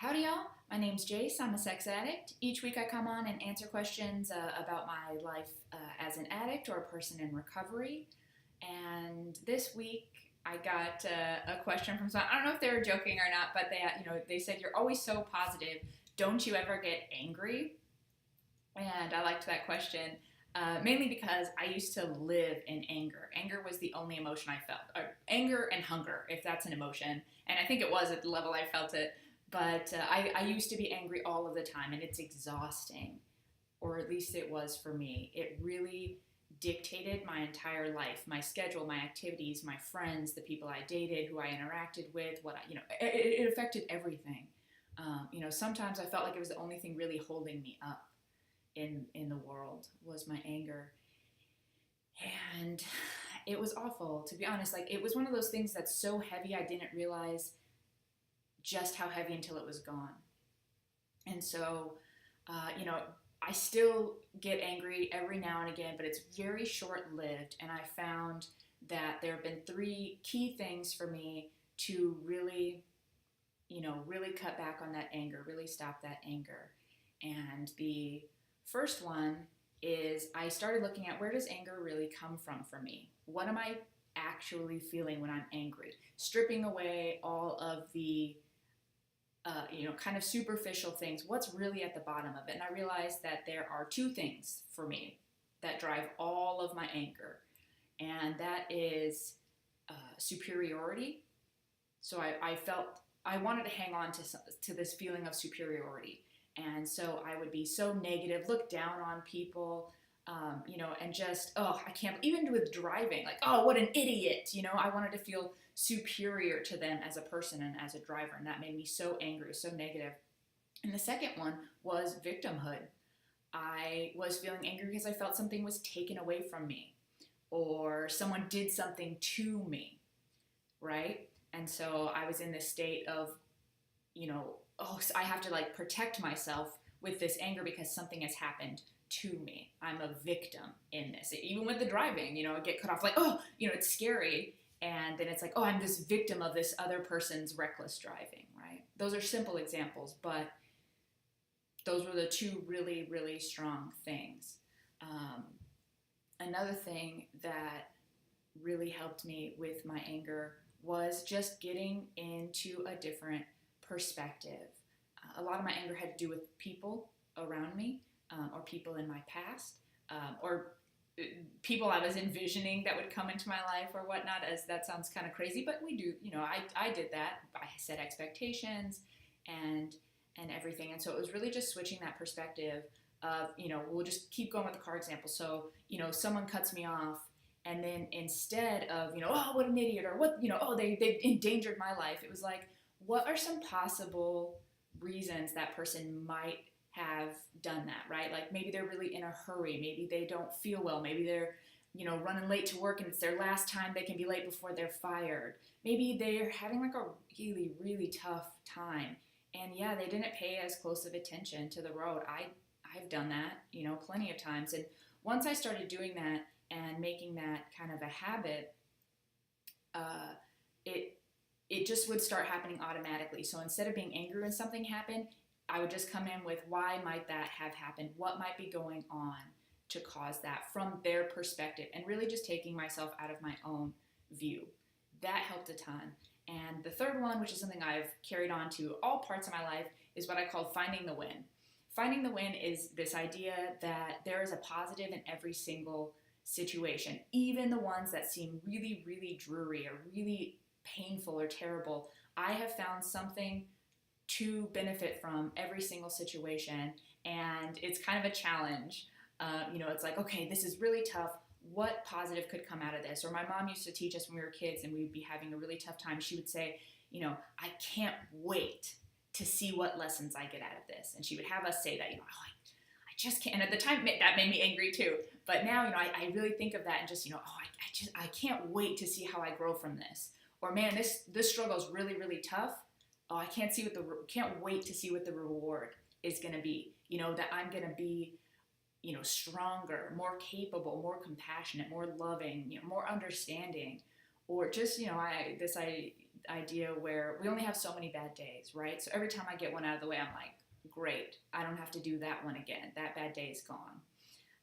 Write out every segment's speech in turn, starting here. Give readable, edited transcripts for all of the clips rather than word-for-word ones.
Howdy, y'all. My name's Jace. I'm a sex addict. Each week I come on and answer questions about my life as an addict or a person in recovery. And this week I got a question from someone. I don't know if they were joking or not, but they said, "You're always so positive. Don't you ever get angry?" And I liked that question. Mainly because I used to live in anger. Anger was the only emotion I felt. Anger and hunger, if that's an emotion. And I think it was at the level I felt it. But I used to be angry all of the time, and it's exhausting. Or at least it was for me. It really dictated my entire life, my schedule, my activities, my friends, the people I dated, who I interacted with, it affected everything. Sometimes I felt like it was the only thing really holding me up in the world was my anger. And it was awful, to be honest. Like, it was one of those things that's so heavy I didn't realize just how heavy until it was gone. And so, I still get angry every now and again, but it's very short-lived. And I found that there have been three key things for me to really, really cut back on that anger, really stop that anger. And the first one is I started looking at, where does anger really come from for me? What am I actually feeling when I'm angry? Stripping away all of the kind of superficial things. What's really at the bottom of it? And I realized that there are two things for me that drive all of my anger. And that is superiority. So I felt I wanted to hang on to this feeling of superiority. And so I would be so negative, look down on people, and just, I can't, even with driving, like, oh, what an idiot. I wanted to feel superior to them as a person and as a driver. And that made me so angry, so negative. And the second one was victimhood. I was feeling angry because I felt something was taken away from me or someone did something to me, right? And so I was in this state of, so I have to like protect myself with this anger because something has happened to me. I'm a victim in this. Even with the driving, I get cut off like, it's scary. And then it's like, I'm this victim of this other person's reckless driving, right? Those are simple examples, but those were the two really, really strong things. Another thing that really helped me with my anger was just getting into a different perspective. A lot of my anger had to do with people around me, or people in my past, or people I was envisioning that would come into my life or whatnot. As that sounds kind of crazy, but we do, I did that. I set expectations and everything. And so it was really just switching that perspective of, we'll just keep going with the car example. So, someone cuts me off, and then instead of, what an idiot, or what, they've endangered my life. It was like, what are some possible reasons that person might have done that, right? Like, maybe they're really in a hurry. Maybe they don't feel well. Maybe they're, running late to work and it's their last time they can be late before they're fired. Maybe they're having like a really, really tough time. And yeah, they didn't pay as close of attention to the road. I've done that, plenty of times. And once I started doing that and making that kind of a habit, it just would start happening automatically. So instead of being angry when something happened, I would just come in with, why might that have happened? What might be going on to cause that from their perspective? And really just taking myself out of my own view. That helped a ton. And the third one, which is something I've carried on to all parts of my life, is what I call finding the win. Finding the win is this idea that there is a positive in every single situation, even the ones that seem really, really dreary or really painful or terrible. I have found something to benefit from every single situation, and it's kind of a challenge. It's like, okay, this is really tough. What positive could come out of this? Or my mom used to teach us when we were kids and we'd be having a really tough time. She would say, I can't wait to see what lessons I get out of this. And she would have us say that, I just can't. And at the time, that made me angry too. But now, I really think of that and just, I can't wait to see how I grow from this. Or, man, this struggle is really, really tough. Oh, I can't wait to see what the reward is going to be. That I'm going to be, stronger, more capable, more compassionate, more loving, more understanding, or just, idea where we only have so many bad days, right? So every time I get one out of the way, I'm like, great, I don't have to do that one again. That bad day is gone.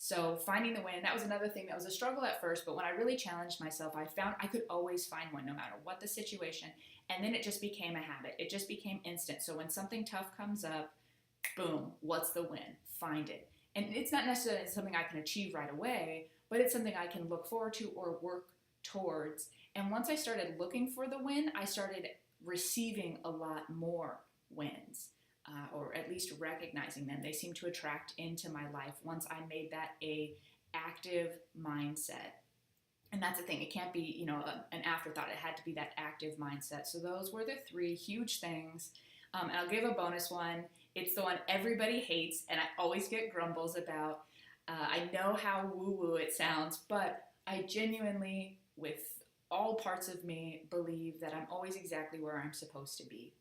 So finding the win, that was another thing that was a struggle at first, but when I really challenged myself, I found I could always find one no matter what the situation. And then it just became a habit. It just became instant. So when something tough comes up, boom, what's the win? Find it. And it's not necessarily something I can achieve right away, but it's something I can look forward to or work towards. And once I started looking for the win, I started receiving a lot more wins. Or at least recognizing them. They seem to attract into my life once I made that a active mindset. And that's the thing. It can't be, an afterthought. It had to be that active mindset. So those were the 3 huge things. And I'll give a bonus one. It's the one everybody hates, and I always get grumbles about. I know how woo-woo it sounds, but I genuinely, with all parts of me, believe that I'm always exactly where I'm supposed to be.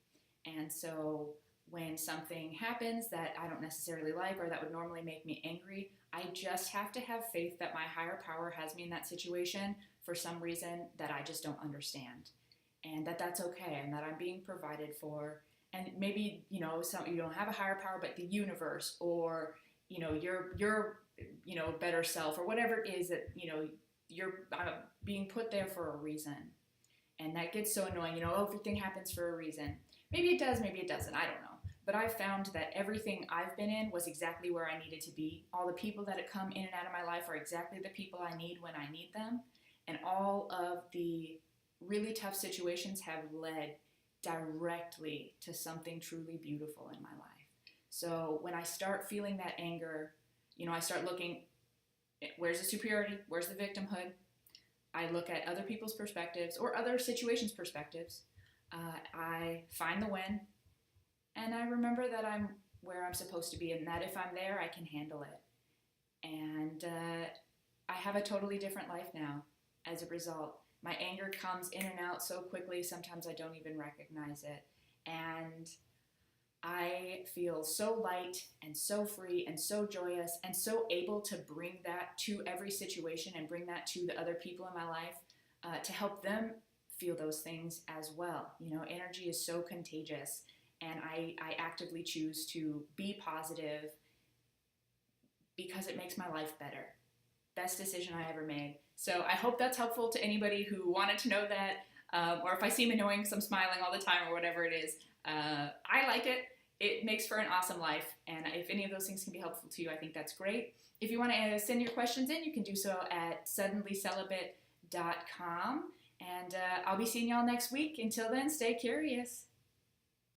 And so when something happens that I don't necessarily like or that would normally make me angry, I just have to have faith that my higher power has me in that situation for some reason that I just don't understand. And that's okay, and that I'm being provided for. And maybe, you don't have a higher power, but the universe or, your better self or whatever it is that, you're being put there for a reason. And that gets so annoying, everything happens for a reason. Maybe it does, maybe it doesn't, I don't know. But I've found that everything I've been in was exactly where I needed to be. All the people that have come in and out of my life are exactly the people I need when I need them. And all of the really tough situations have led directly to something truly beautiful in my life. So when I start feeling that anger, I start looking, where's the superiority? Where's the victimhood? I look at other people's perspectives or other situations' perspectives. I find the win. And I remember that I'm where I'm supposed to be and that if I'm there, I can handle it. And I have a totally different life now as a result. My anger comes in and out so quickly, sometimes I don't even recognize it. And I feel so light and so free and so joyous and so able to bring that to every situation and bring that to the other people in my life to help them feel those things as well. Energy is so contagious. And I actively choose to be positive because it makes my life better. Best decision I ever made. So I hope that's helpful to anybody who wanted to know that, or if I seem annoying because I'm smiling all the time or whatever it is. I like it. It makes for an awesome life. And if any of those things can be helpful to you, I think that's great. If you want to send your questions in, you can do so at suddenlycelibate.com. And I'll be seeing y'all next week. Until then, stay curious.